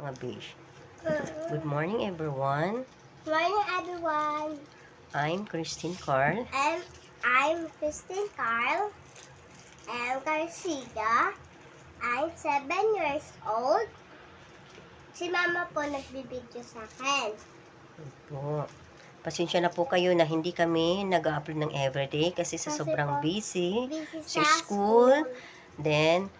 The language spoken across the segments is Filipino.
mga besh. Good morning, everyone. Morning, everyone. I'm Christine Carl. And I'm Christine Carl. I'm Garcia. I'm 7 years old. Si Mama po nagbibideo sa akin. Opo. Pasensya na po kayo na hindi kami nag-upload ng everyday kasi sa Kasi sobrang po, busy sa busy school. Then,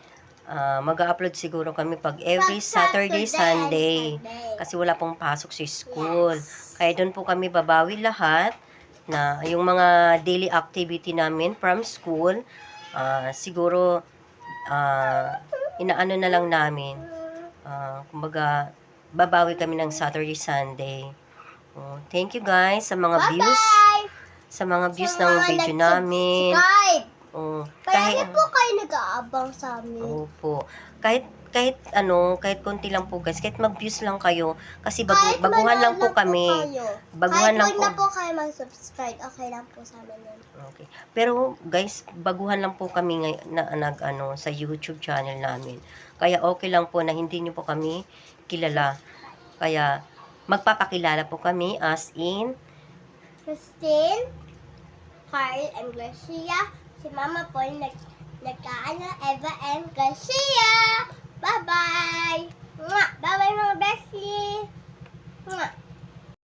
mag-upload siguro kami pag every Saturday, Sunday. Kasi wala pong pasok sa school. Yes. Kaya doon po kami babawi lahat na yung mga daily activity namin from school. Siguro, inaano na lang namin. Kumbaga, babawi kami ng Saturday, Sunday. Thank you guys sa mga views. Bye-bye! Sa mga views Sa ng mga video namin. nag-subscribe. Kaya Kahit, po kayo nag-aabang sa amin. opo. Kahit konti lang po guys, kahit mag-views lang kayo, kasi Kahit baguhan lang po manood kami. kayo. Baguhan Kahit lang huwag po. na po kayo mag-subscribe, okay lang po sa amin yun. Okay. Pero guys, baguhan lang po kami sa YouTube channel namin. Kaya okay lang po na hindi niyo po kami kilala. Kaya magpapakilala po kami as in Christine, Carl, and Garcia. Si Mama po nagkaano, Eva and Garcia. Bye-bye! Bye-bye mga bestie!